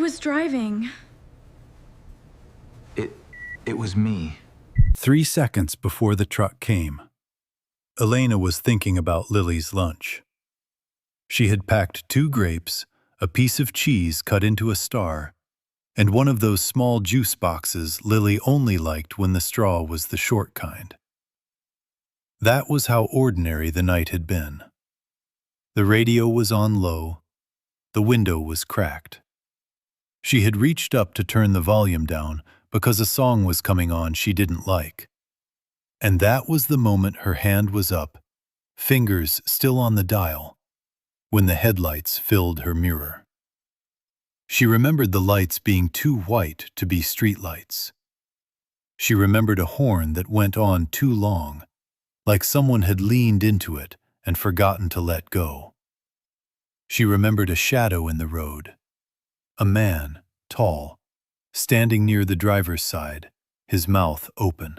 was driving? It was me. 3 seconds before the truck came, Elena was thinking about Lily's lunch. She had packed 2 grapes, a piece of cheese cut into a star, and one of those small juice boxes Lily only liked when the straw was the short kind. That was how ordinary the night had been. The radio was on low. The window was cracked. She had reached up to turn the volume down because a song was coming on she didn't like. And that was the moment her hand was up, fingers still on the dial, when the headlights filled her mirror. She remembered the lights being too white to be streetlights. She remembered a horn that went on too long, like someone had leaned into it and forgotten to let go. She remembered a shadow in the road, a man, tall, standing near the driver's side, his mouth open.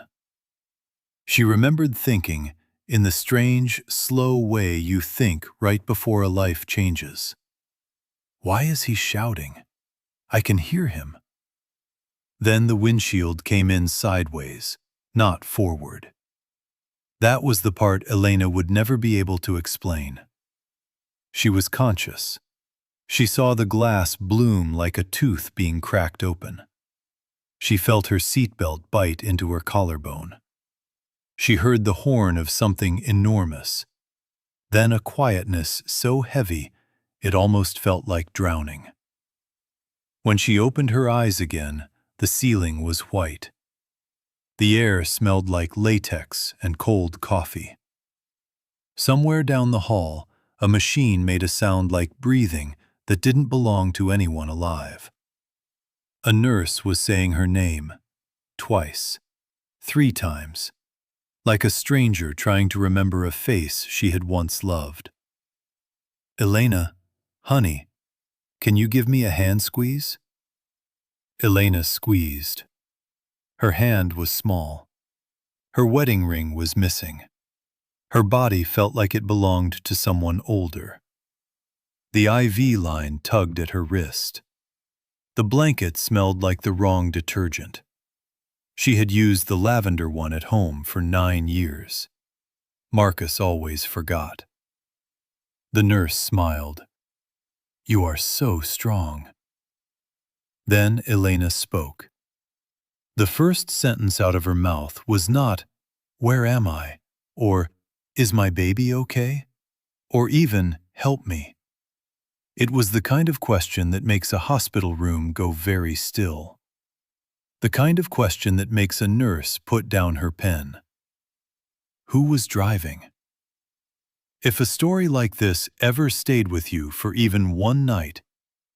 She remembered thinking, in the strange, slow way you think right before a life changes, "Why is he shouting? I can hear him." Then the windshield came in sideways, not forward. That was the part Elena would never be able to explain. She was conscious. She saw the glass bloom like a tooth being cracked open. She felt her seatbelt bite into her collarbone. She heard the horn of something enormous, then a quietness so heavy it almost felt like drowning. When she opened her eyes again, the ceiling was white. The air smelled like latex and cold coffee. Somewhere down the hall, a machine made a sound like breathing that didn't belong to anyone alive. A nurse was saying her name, twice, 3 times, like a stranger trying to remember a face she had once loved. "Elena, honey, can you give me a hand squeeze?" Elena squeezed. Her hand was small. Her wedding ring was missing. Her body felt like it belonged to someone older. The IV line tugged at her wrist. The blanket smelled like the wrong detergent. She had used the lavender one at home for 9 years. Marcus always forgot. The nurse smiled. "You are so strong." Then Elena spoke. The first sentence out of her mouth was not, "Where am I?" or "Is my baby okay?" or even, "Help me." It was the kind of question that makes a hospital room go very still. The kind of question that makes a nurse put down her pen. Who was driving? If a story like this ever stayed with you for even one night,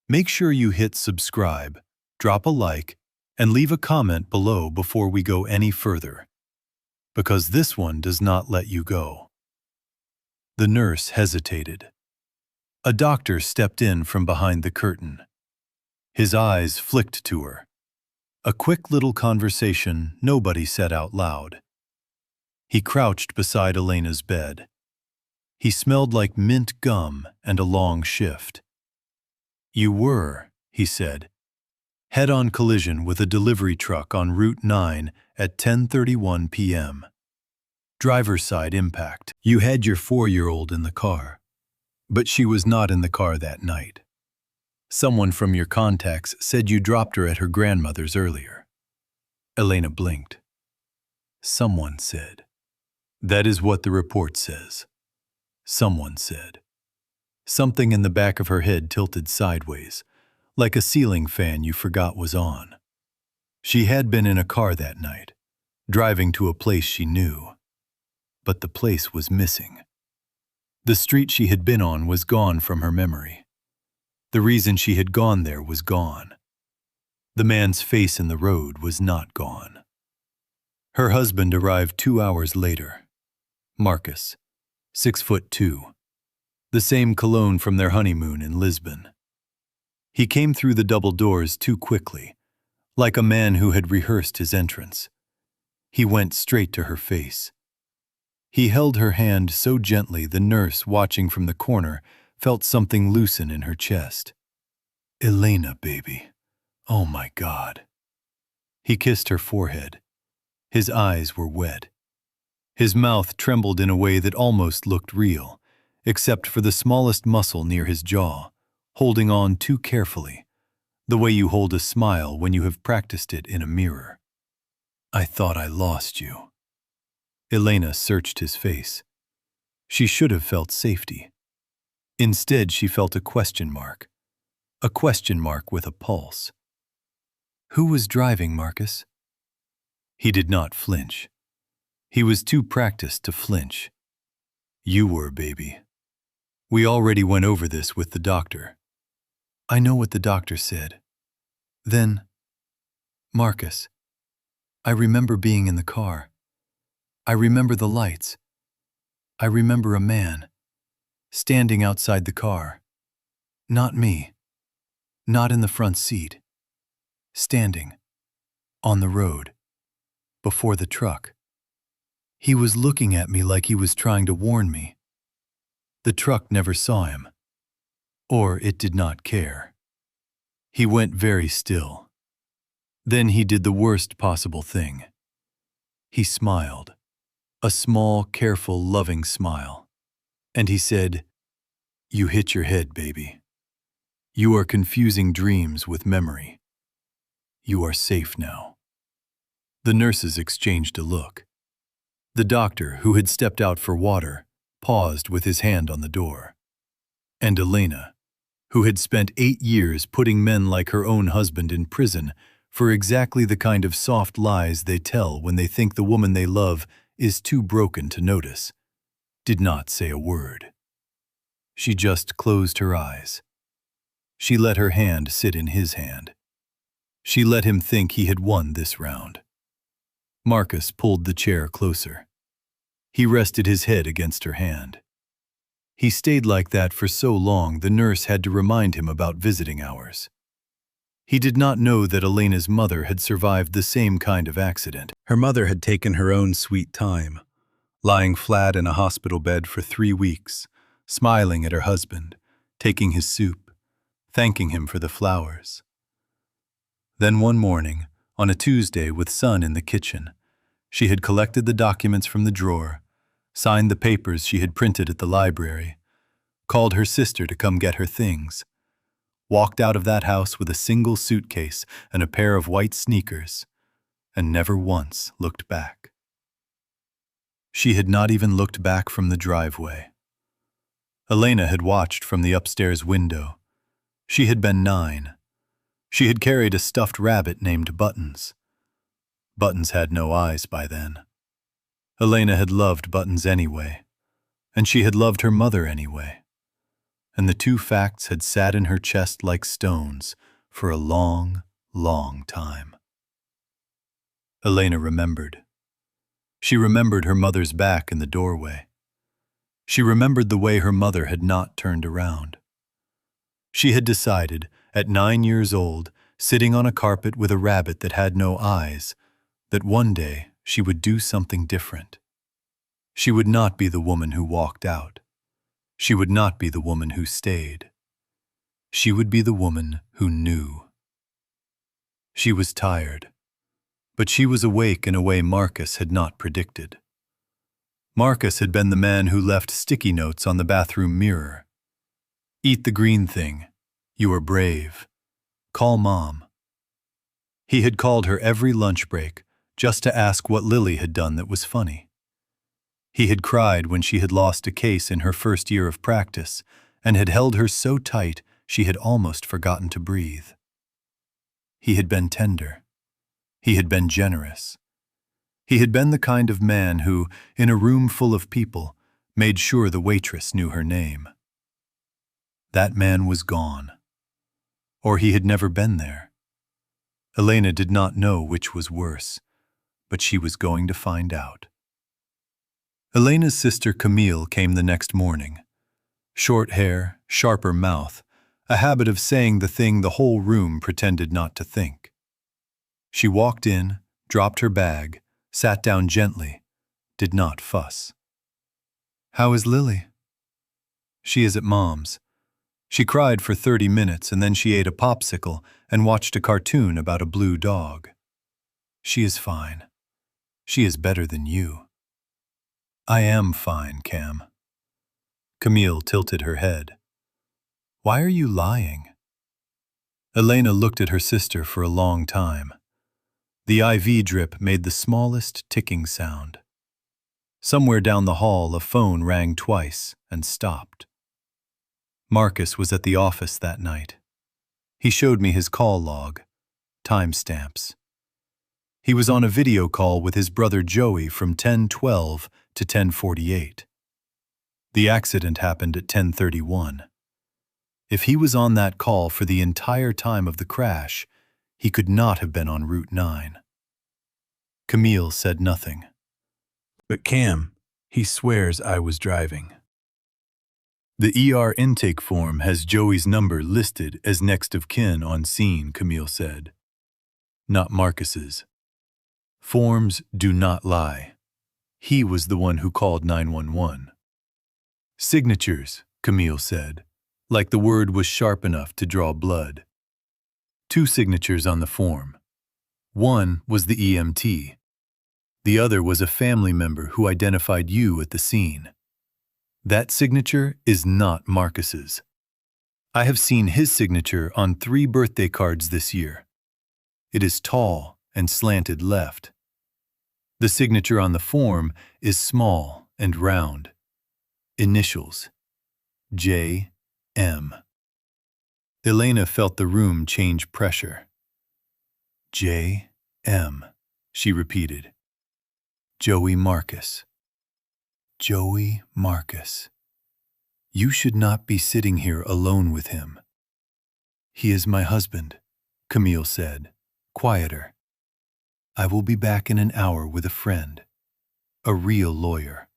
make sure you hit subscribe, drop a like, and leave a comment below before we go any further, because this one does not let you go. The nurse hesitated. A doctor stepped in from behind the curtain. His eyes flicked to her. A quick little conversation nobody said out loud. He crouched beside Elena's bed. He smelled like mint gum and a long shift. "You were," he said, head-on collision with a delivery truck on Route 9 at 10:31 p.m. Driver's side impact. You had your 4-year-old in the car, but she was not in the car that night. Someone from your contacts said you dropped her at her grandmother's earlier. Elena blinked. Someone said. That is what the report says. Someone said. Something in the back of her head tilted sideways, like a ceiling fan you forgot was on. She had been in a car that night, driving to a place she knew. But the place was missing. The street she had been on was gone from her memory. The reason she had gone there was gone. The man's face in the road was not gone. Her husband arrived 2 hours later. Marcus, 6'2", the same cologne from their honeymoon in Lisbon. He came through the double doors too quickly, like a man who had rehearsed his entrance. He went straight to her face. He held her hand so gently the nurse watching from the corner felt something loosen in her chest. Elena, baby, Oh my God. He kissed her forehead. His eyes were wet. His mouth trembled in a way that almost looked real, except for the smallest muscle near his jaw, holding on too carefully, the way you hold a smile when you have practiced it in a mirror. I thought I lost you. Elena searched his face. She should have felt safety. Instead, she felt a question mark with a pulse. Who was driving, Marcus? He did not flinch. He was too practiced to flinch. You were, baby. We already went over this with the doctor. I know what the doctor said. Then, Marcus, I remember being in the car. I remember the lights. I remember a man standing outside the car. Not me. Not in the front seat. Standing on the road before the truck. He was looking at me like he was trying to warn me. The truck never saw him, or it did not care. He went very still. Then he did the worst possible thing. He smiled, a small, careful, loving smile, and he said, "You hit your head, baby. You are confusing dreams with memory. You are safe now." The nurses exchanged a look. The doctor, who had stepped out for water, paused with his hand on the door. And Elena, who had spent 8 years putting men like her own husband in prison for exactly the kind of soft lies they tell when they think the woman they love is too broken to notice, did not say a word. She just closed her eyes. She let her hand sit in his hand. She let him think he had won this round. Marcus pulled the chair closer. He rested his head against her hand. He stayed like that for so long the nurse had to remind him about visiting hours. He did not know that Elena's mother had survived the same kind of accident. Her mother had taken her own sweet time, lying flat in a hospital bed for 3 weeks, smiling at her husband, taking his soup, thanking him for the flowers. Then one morning, on a Tuesday with sun in the kitchen, she had collected the documents from the drawer, signed the papers she had printed at the library, called her sister to come get her things, walked out of that house with a single suitcase and a pair of white sneakers, and never once looked back. She had not even looked back from the driveway. Elena had watched from the upstairs window. She had been 9. She had carried a stuffed rabbit named Buttons. Buttons had no eyes by then. Elena had loved Buttons anyway, and she had loved her mother anyway. And the two facts had sat in her chest like stones for a long, long time. Elena remembered. She remembered her mother's back in the doorway. She remembered the way her mother had not turned around. She had decided, at 9 years old, sitting on a carpet with a rabbit that had no eyes, that one day she would do something different. She would not be the woman who walked out. She would not be the woman who stayed. She would be the woman who knew. She was tired, but she was awake in a way Marcus had not predicted. Marcus had been the man who left sticky notes on the bathroom mirror. Eat the green thing. You are brave. Call Mom. He had called her every lunch break just to ask what Lily had done that was funny. He had cried when she had lost a case in her first year of practice and had held her so tight she had almost forgotten to breathe. He had been tender. He had been generous. He had been the kind of man who, in a room full of people, made sure the waitress knew her name. That man was gone. Or he had never been there. Elena did not know which was worse, but she was going to find out. Elena's sister Camille came the next morning. Short hair, sharper mouth, a habit of saying the thing the whole room pretended not to think. She walked in, dropped her bag, sat down gently, did not fuss. "How is Lily?" "She is at Mom's. She cried for 30 minutes and then she ate a popsicle and watched a cartoon about a blue dog. She is fine. She is better than you. I am fine, Cam. Camille tilted her head. Why are you lying? Elena looked at her sister for a long time. The IV drip made the smallest ticking sound. Somewhere down the hall, a phone rang twice and stopped. Marcus was at the office that night. He showed me his call log, timestamps. He was on a video call with his brother Joey from 10:12 to 10:48. The accident happened at 10:31. If he was on that call for the entire time of the crash, he could not have been on Route 9. Camille said nothing. But Cam, he swears I was driving. The ER intake form has Joey's number listed as next of kin on scene, Camille said. Not Marcus's. Forms do not lie. He was the one who called 911. Signatures, Camille said, like the word was sharp enough to draw blood. 2 signatures on the form. One was the EMT. The other was a family member who identified you at the scene. That signature is not Marcus's. I have seen his signature on 3 birthday cards this year. It is tall and slanted left. The signature on the form is small and round. Initials. J.M. Elena felt the room change pressure. J.M., she repeated. Joey Marcus. Joey Marcus. You should not be sitting here alone with him. He is my husband, Camille said, quieter. I will be back in an hour with a friend, a real lawyer.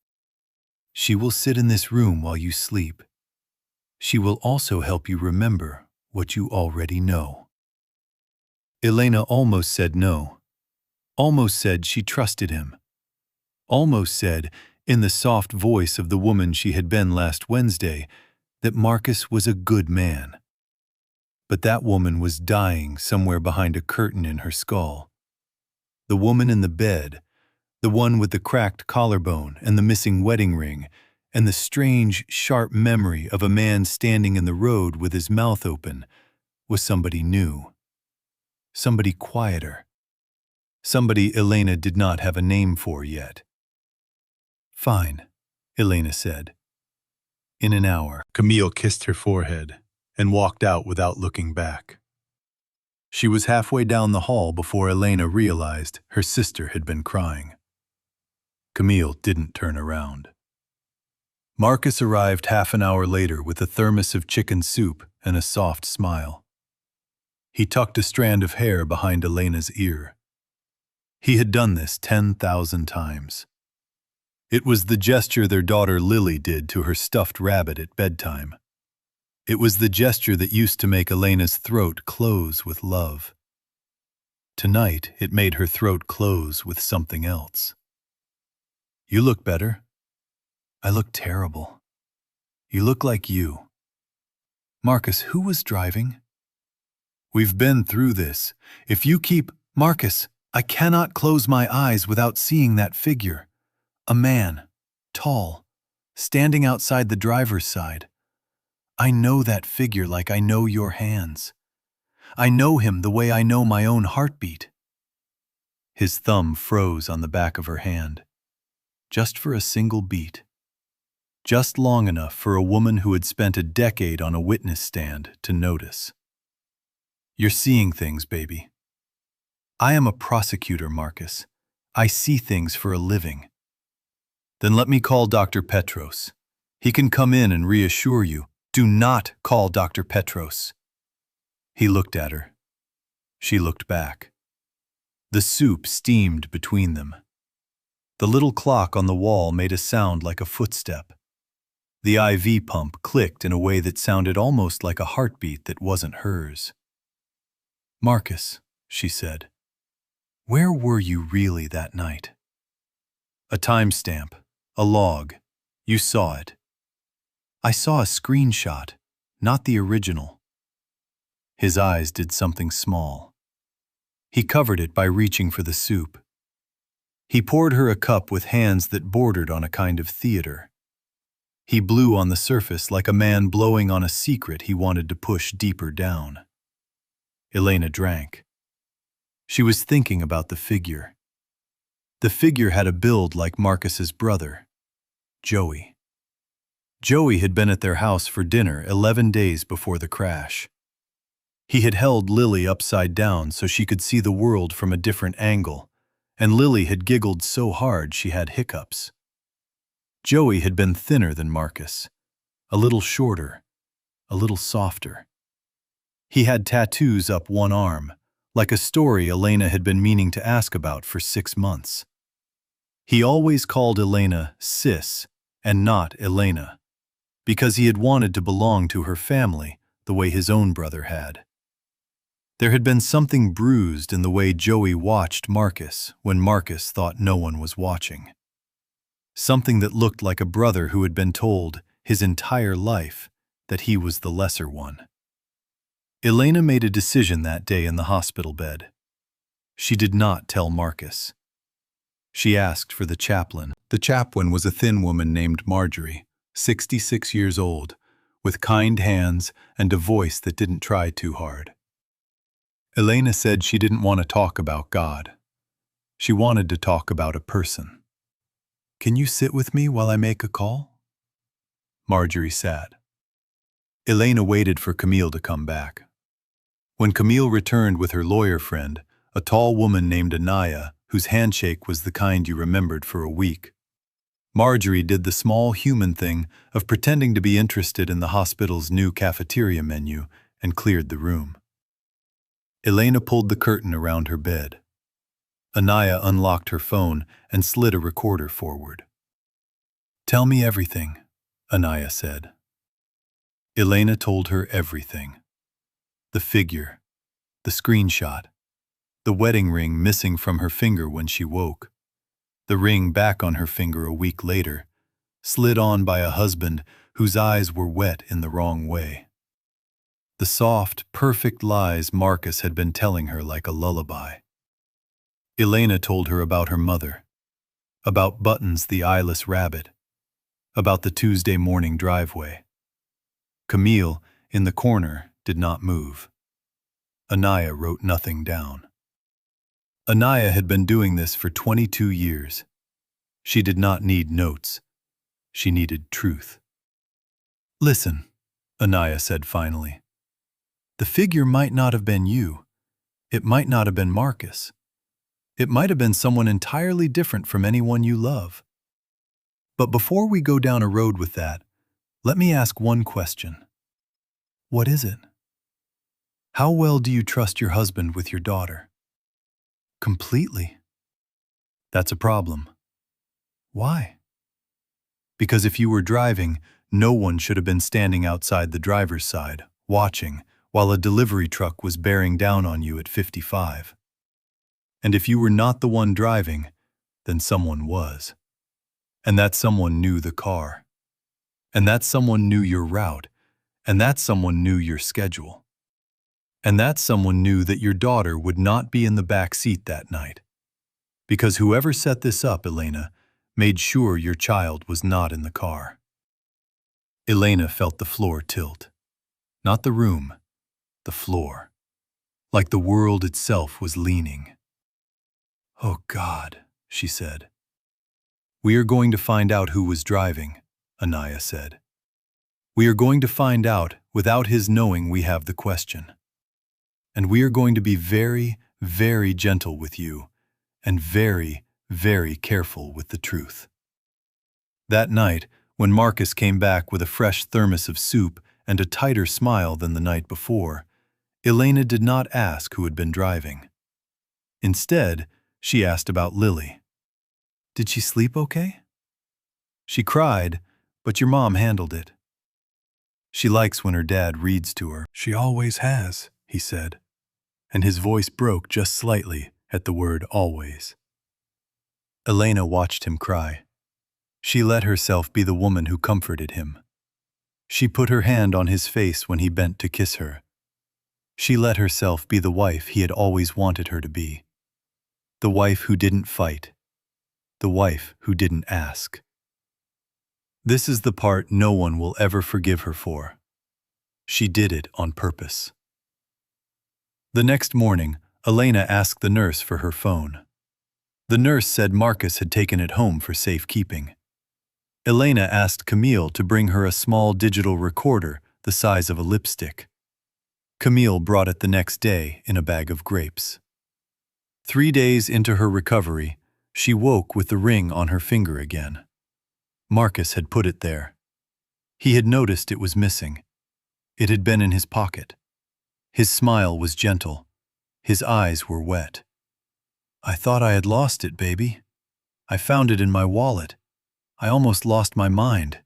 She will sit in this room while you sleep. She will also help you remember what you already know. Elena almost said no, almost said she trusted him, almost said, in the soft voice of the woman she had been last Wednesday, that Marcus was a good man. But that woman was dying somewhere behind a curtain in her skull. The woman in the bed, the one with the cracked collarbone and the missing wedding ring, and the strange, sharp memory of a man standing in the road with his mouth open, was somebody new. Somebody quieter. Somebody Elena did not have a name for yet. Fine, Elena said. In an hour. Camille kissed her forehead and walked out without looking back. She was halfway down the hall before Elena realized her sister had been crying. Camille didn't turn around. Marcus arrived half an hour later with a thermos of chicken soup and a soft smile. He tucked a strand of hair behind Elena's ear. He had done this 10,000 times. It was the gesture their daughter Lily did to her stuffed rabbit at bedtime. It was the gesture that used to make Elena's throat close with love. Tonight, it made her throat close with something else. You look better. I look terrible. You look like you. Marcus, who was driving? We've been through this. If you keep... Marcus, I cannot close my eyes without seeing that figure. A man, tall, standing outside the driver's side. I know that figure like I know your hands. I know him the way I know my own heartbeat. His thumb froze on the back of her hand, just for a single beat. Just long enough for a woman who had spent a decade on a witness stand to notice. You're seeing things, baby. I am a prosecutor, Marcus. I see things for a living. Then let me call Dr. Petros. He can come in and reassure you. Do not call Dr. Petros. He looked at her. She looked back. The soup steamed between them. The little clock on the wall made a sound like a footstep. The IV pump clicked in a way that sounded almost like a heartbeat that wasn't hers. Marcus, she said, where were you really that night? A timestamp, a log. You saw it. I saw a screenshot. not the original. His eyes did something small. He covered it by reaching for the soup. He poured her a cup with hands that bordered on a kind of theater. He blew on the surface like a man blowing on a secret he wanted to push deeper down. Elena drank. She was thinking about the figure. The figure had a build like Marcus's brother, Joey. Joey had been at their house for dinner 11 days before the crash. He had held Lily upside down so she could see the world from a different angle, and Lily had giggled so hard she had hiccups. Joey had been thinner than Marcus, a little shorter, a little softer. He had tattoos up one arm, like a story Elena had been meaning to ask about for 6 months. He always called Elena Sis and not Elena, because he had wanted to belong to her family the way his own brother had. There had been something bruised in the way Joey watched Marcus when Marcus thought no one was watching. Something that looked like a brother who had been told his entire life that he was the lesser one. Elena made a decision that day in the hospital bed. She did not tell Marcus. She asked for the chaplain. The chaplain was a thin woman named Marjorie, 66 years old, with kind hands and a voice that didn't try too hard. Elena said she didn't want to talk about God. She wanted to talk about a person. "Can you sit with me while I make a call?" Marjorie sat. Elena waited for Camille to come back. When Camille returned with her lawyer friend, a tall woman named Anaya, whose handshake was the kind you remembered for a week, Marjorie did the small human thing of pretending to be interested in the hospital's new cafeteria menu and cleared the room. Elena pulled the curtain around her bed. Anaya unlocked her phone and slid a recorder forward. "Tell me everything," Anaya said. Elena told her everything. The figure, the screenshot, the wedding ring missing from her finger when she woke, the ring back on her finger a week later, slid on by a husband whose eyes were wet in the wrong way. The soft, perfect lies Marcus had been telling her like a lullaby. Elena told her about her mother, about Buttons the eyeless rabbit, about the Tuesday morning driveway. Camille, in the corner, did not move. Anaya wrote nothing down. Anaya had been doing this for 22 years. She did not need notes. She needed truth. "Listen," Anaya said finally. "The figure might not have been you. It might not have been Marcus. It might have been someone entirely different from anyone you love. But before we go down a road with that, let me ask one question. What is it? How well do you trust your husband with your daughter?" "Completely." "That's a problem." "Why?" "Because if you were driving, no one should have been standing outside the driver's side, watching, while a delivery truck was bearing down on you at 55. And if you were not the one driving, then someone was. And that someone knew the car. And that someone knew your route. And that someone knew your schedule. And that someone knew that your daughter would not be in the back seat that night. Because whoever set this up, Elena, made sure your child was not in the car." Elena felt the floor tilt. Not the room, the floor. Like the world itself was leaning. "Oh God," she said. "We are going to find out who was driving," Anaya said. "We are going to find out without his knowing we have the question. And we are going to be very, very gentle with you, and very, very careful with the truth." That night, when Marcus came back with a fresh thermos of soup and a tighter smile than the night before, Elena did not ask who had been driving. Instead, she asked about Lily. "Did she sleep okay?" "She cried, but your mom handled it. She likes when her dad reads to her." "She always has," he said, and his voice broke just slightly at the word always. Elena watched him cry. She let herself be the woman who comforted him. She put her hand on his face when he bent to kiss her. She let herself be the wife he had always wanted her to be. The wife who didn't fight. The wife who didn't ask. This is the part no one will ever forgive her for. She did it on purpose. The next morning, Elena asked the nurse for her phone. The nurse said Marcus had taken it home for safekeeping. Elena asked Camille to bring her a small digital recorder the size of a lipstick. Camille brought it the next day in a bag of grapes. 3 days into her recovery, she woke with the ring on her finger again. Marcus had put it there. He had noticed it was missing. It had been in his pocket. His smile was gentle. His eyes were wet. "I thought I had lost it, baby. I found it in my wallet. I almost lost my mind."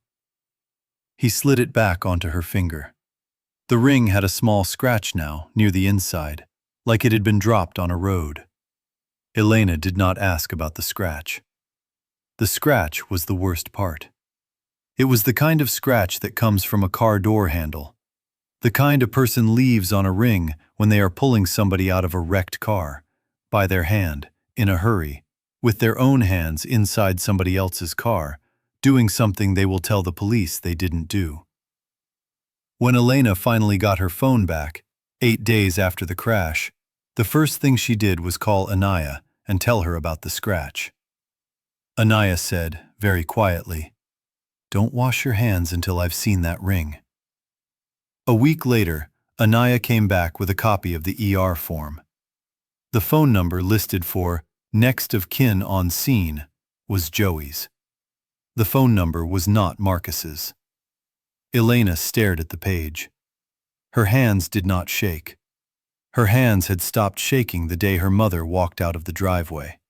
He slid it back onto her finger. The ring had a small scratch now, near the inside, like it had been dropped on a road. Elena did not ask about the scratch. The scratch was the worst part. It was the kind of scratch that comes from a car door handle. The kind a person leaves on a ring when they are pulling somebody out of a wrecked car, by their hand, in a hurry, with their own hands inside somebody else's car, doing something they will tell the police they didn't do. When Elena finally got her phone back, 8 days after the crash, the first thing she did was call Anaya and tell her about the scratch. Anaya said, very quietly, "Don't wash your hands until I've seen that ring." A week later, Anaya came back with a copy of the ER form. The phone number listed for next of kin on scene was Joey's. The phone number was not Marcus's. Elena stared at the page. Her hands did not shake. Her hands had stopped shaking the day her mother walked out of the driveway.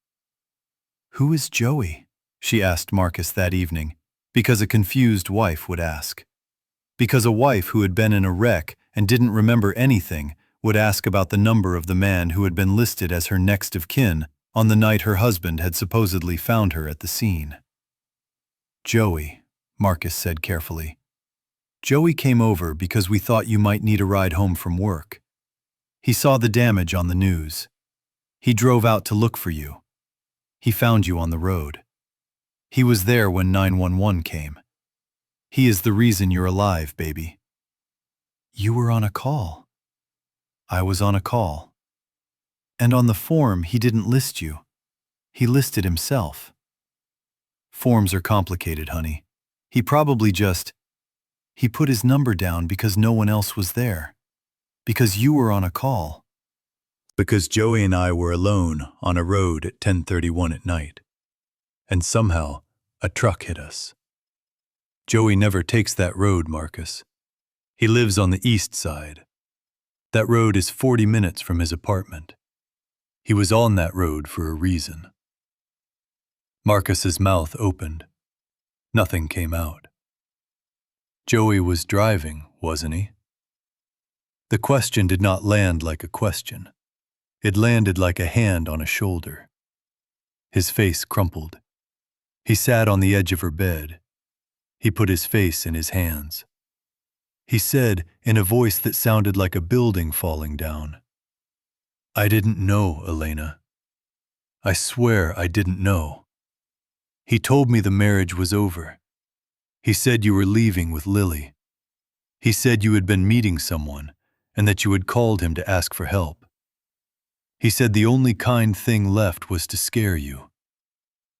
"Who is Joey?" she asked Marcus that evening, because a confused wife would ask. Because a wife who had been in a wreck and didn't remember anything would ask about the number of the man who had been listed as her next of kin on the night her husband had supposedly found her at the scene. "Joey," Marcus said carefully. "Joey came over because we thought you might need a ride home from work. He saw the damage on the news. He drove out to look for you. He found you on the road. He was there when 911 came. He is the reason you're alive, baby." "You were on a call." "I was on a call. And on the form, he didn't list you. He listed himself." "Forms are complicated, honey. He probably he put his number down because no one else was there. Because you were on a call." "Because Joey and I were alone on a road at 10:31 at night. And somehow, a truck hit us. Joey never takes that road, Marcus. He lives on the east side. That road is 40 minutes from his apartment. He was on that road for a reason." Marcus's mouth opened. Nothing came out. Joey was driving, wasn't he? The question did not land like a question. It landed like a hand on a shoulder. His face crumpled. He sat on the edge of her bed. He put his face in his hands. He said, in a voice that sounded like a building falling down, "I didn't know, Elena. I swear I didn't know. He told me the marriage was over. He said you were leaving with Lily. He said you had been meeting someone and that you had called him to ask for help. He said the only kind thing left was to scare you.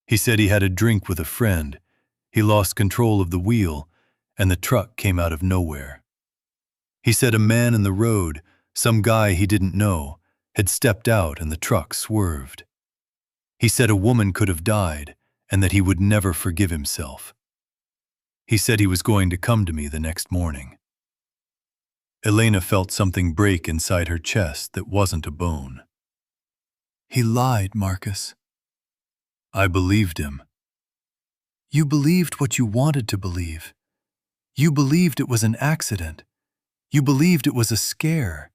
He said he had a drink with a friend. He lost control of the wheel, and the truck came out of nowhere. He said a man in the road, some guy he didn't know, had stepped out and the truck swerved. He said a woman could have died and that he would never forgive himself. He said he was going to come to me the next morning." Elena felt something break inside her chest that wasn't a bone. "He lied, Marcus." "I believed him." "You believed what you wanted to believe. You believed it was an accident. You believed it was a scare.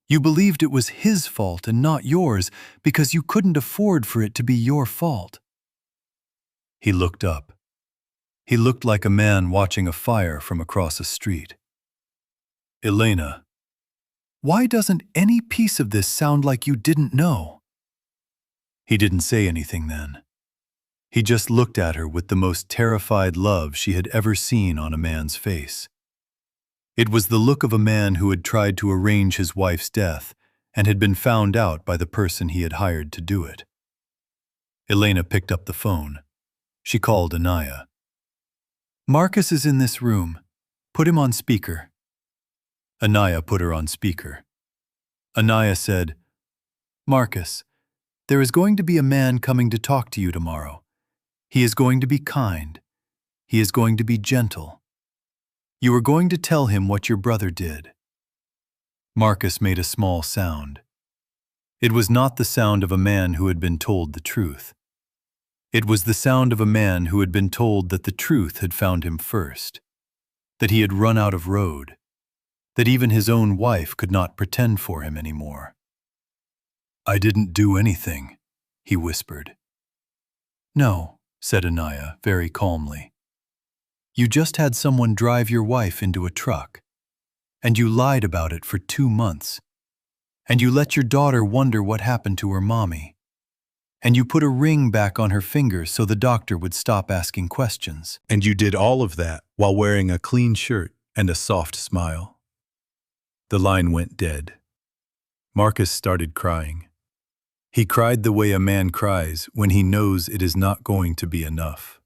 You believed it was his fault and not yours because you couldn't afford for it to be your fault." He looked up. He looked like a man watching a fire from across a street. Elena, why doesn't any piece of this sound like you didn't know? He didn't say anything then. He just looked at her with the most terrified love she had ever seen on a man's face. It was the look of a man who had tried to arrange his wife's death and had been found out by the person he had hired to do it. Elena picked up the phone. She called Anaya. Marcus is in this room. Put him on speaker. Anaya put her on speaker. Anaya said, Marcus, there is going to be a man coming to talk to you tomorrow. He is going to be kind. He is going to be gentle. You are going to tell him what your brother did. Marcus made a small sound. It was not the sound of a man who had been told the truth. It was the sound of a man who had been told that the truth had found him first, that he had run out of road, that even his own wife could not pretend for him anymore. I didn't do anything, he whispered. No, said Anaya very calmly. You just had someone drive your wife into a truck, and you lied about it for 2 months, and you let your daughter wonder what happened to her mommy, and you put a ring back on her finger so the doctor would stop asking questions. And you did all of that while wearing a clean shirt and a soft smile. The line went dead. Marcus started crying. He cried the way a man cries when he knows it is not going to be enough.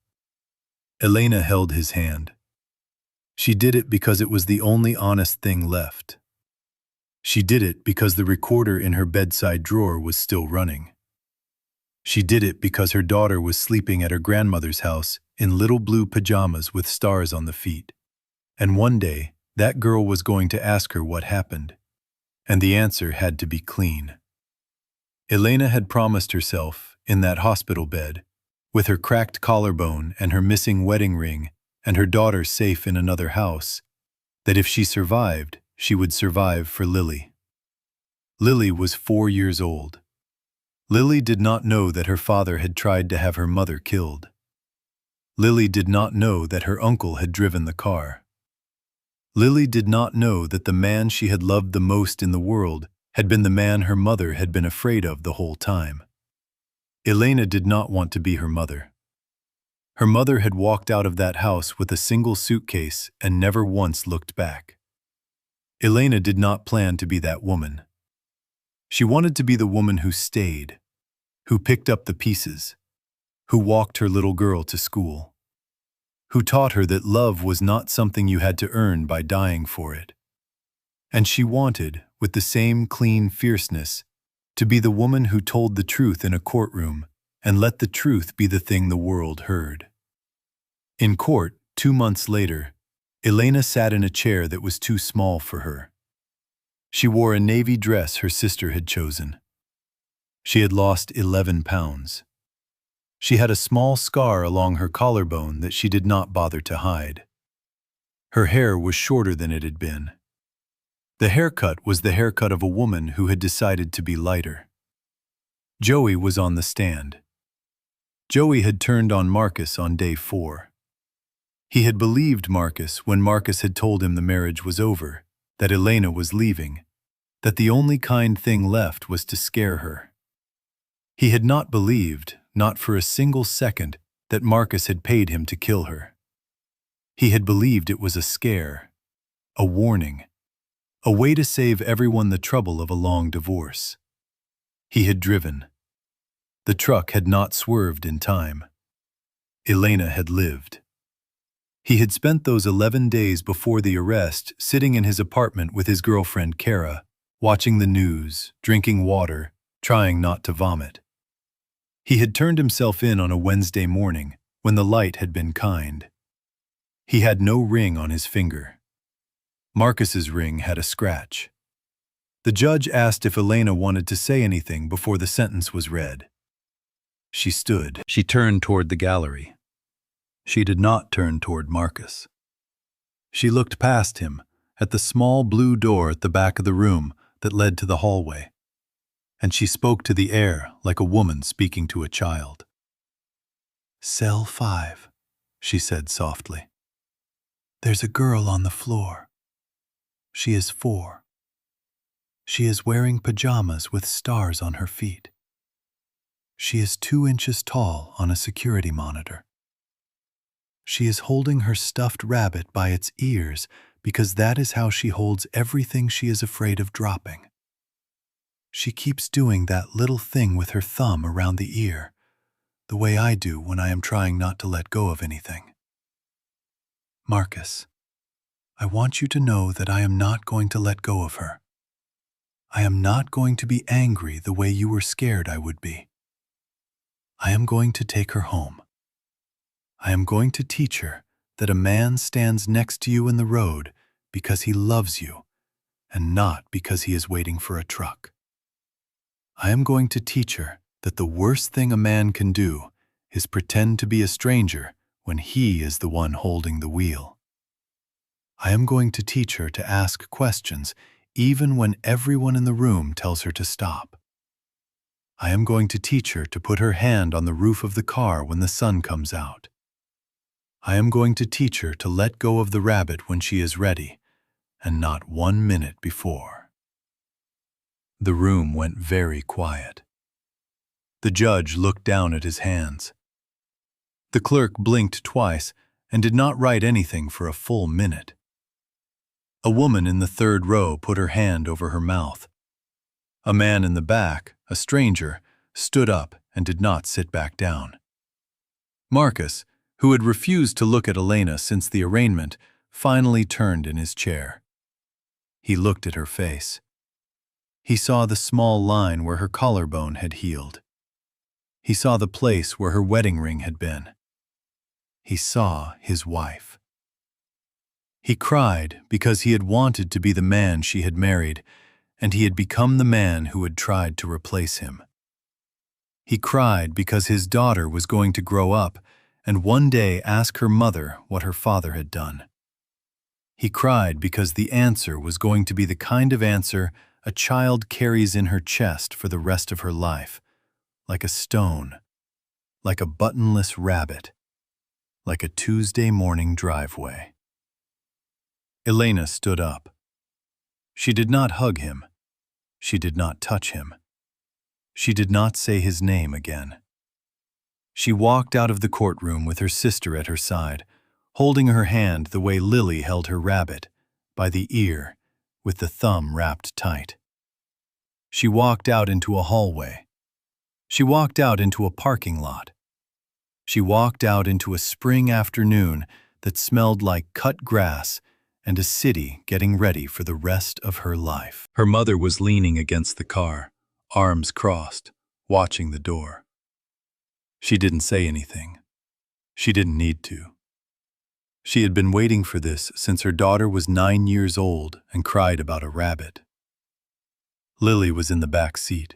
Elena held his hand. She did it because it was the only honest thing left. She did it because the recorder in her bedside drawer was still running. She did it because her daughter was sleeping at her grandmother's house in little blue pajamas with stars on the feet. And one day, that girl was going to ask her what happened, and the answer had to be clean. Elena had promised herself, in that hospital bed, with her cracked collarbone and her missing wedding ring and her daughter safe in another house, that if she survived, she would survive for Lily. Lily was 4 years old. Lily did not know that her father had tried to have her mother killed. Lily did not know that her uncle had driven the car. Lily did not know that the man she had loved the most in the world had been the man her mother had been afraid of the whole time. Elena did not want to be her mother. Her mother had walked out of that house with a single suitcase and never once looked back. Elena did not plan to be that woman. She wanted to be the woman who stayed, who picked up the pieces, who walked her little girl to school, who taught her that love was not something you had to earn by dying for it. And she wanted, with the same clean fierceness, to be the woman who told the truth in a courtroom and let the truth be the thing the world heard. In court, 2 months later, Elena sat in a chair that was too small for her. She wore a navy dress her sister had chosen. She had lost 11 pounds. She had a small scar along her collarbone that she did not bother to hide. Her hair was shorter than it had been. The haircut was the haircut of a woman who had decided to be lighter. Joey was on the stand. Joey had turned on Marcus on day 4. He had believed Marcus when Marcus had told him the marriage was over, that Elena was leaving, that the only kind thing left was to scare her. He had not believed, not for a single second, that Marcus had paid him to kill her. He had believed it was a scare, a warning, a way to save everyone the trouble of a long divorce. He had driven. The truck had not swerved in time. Elena had lived. He had spent those 11 days before the arrest sitting in his apartment with his girlfriend Kara, watching the news, drinking water, trying not to vomit. He had turned himself in on a Wednesday morning when the light had been kind. He had no ring on his finger. Marcus's ring had a scratch. The judge asked if Elena wanted to say anything before the sentence was read. She stood. She turned toward the gallery. She did not turn toward Marcus. She looked past him at the small blue door at the back of the room that led to the hallway, and she spoke to the air like a woman speaking to a child. Cell 5. she said softly. There's a girl on the floor. She is 4. She is wearing pajamas with stars on her feet. She is 2 inches tall on a security monitor. She is holding her stuffed rabbit by its ears because that is how she holds everything she is afraid of dropping. She keeps doing that little thing with her thumb around the ear, the way I do when I am trying not to let go of anything. Marcus, I want you to know that I am not going to let go of her. I am not going to be angry the way you were scared I would be. I am going to take her home. I am going to teach her that a man stands next to you in the road because he loves you and not because he is waiting for a truck. I am going to teach her that the worst thing a man can do is pretend to be a stranger when he is the one holding the wheel. I am going to teach her to ask questions even when everyone in the room tells her to stop. I am going to teach her to put her hand on the roof of the car when the sun comes out. I am going to teach her to let go of the rabbit when she is ready, and not 1 minute before. The room went very quiet. The judge looked down at his hands. The clerk blinked twice and did not write anything for a full minute. A woman in the 3rd row put her hand over her mouth. A man in the back, a stranger, stood up and did not sit back down. Marcus, who had refused to look at Elena since the arraignment, finally turned in his chair. He looked at her face. He saw the small line where her collarbone had healed. He saw the place where her wedding ring had been. He saw his wife. He cried because he had wanted to be the man she had married, and he had become the man who had tried to replace him. He cried because his daughter was going to grow up and one day ask her mother what her father had done. He cried because the answer was going to be the kind of answer a child carries in her chest for the rest of her life, like a stone, like a buttonless rabbit, like a Tuesday morning driveway. Elena stood up. She did not hug him. She did not touch him. She did not say his name again. She walked out of the courtroom with her sister at her side, holding her hand the way Lily held her rabbit, by the ear, with the thumb wrapped tight. She walked out into a hallway. She walked out into a parking lot. She walked out into a spring afternoon that smelled like cut grass and a city getting ready for the rest of her life. Her mother was leaning against the car, arms crossed, watching the door. She didn't say anything. She didn't need to. She had been waiting for this since her daughter was 9 years old and cried about a rabbit. Lily was in the back seat.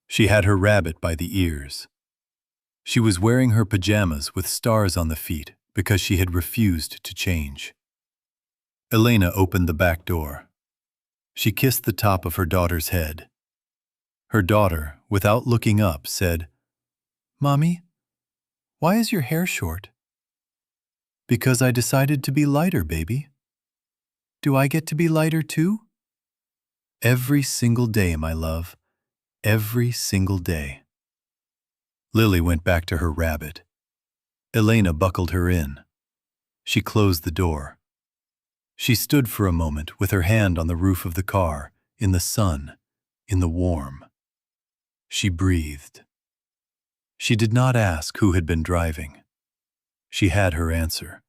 She had her rabbit by the ears. She was wearing her pajamas with stars on the feet because she had refused to change. Elena opened the back door. She kissed the top of her daughter's head. Her daughter, without looking up, said, "Mommy, why is your hair short?" "Because I decided to be lighter, baby." "Do I get to be lighter too?" "Every single day, my love. Every single day." Lily went back to her rabbit. Elena buckled her in. She closed the door. She stood for a moment with her hand on the roof of the car, in the sun, in the warm. She breathed. She did not ask who had been driving. She had her answer.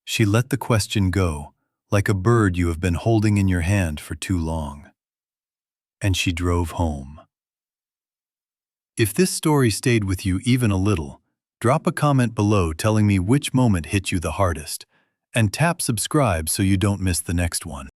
She let the question go, like a bird you have been holding in your hand for too long. And she drove home. If this story stayed with you even a little, drop a comment below telling me which moment hit you the hardest, and tap subscribe so you don't miss the next one.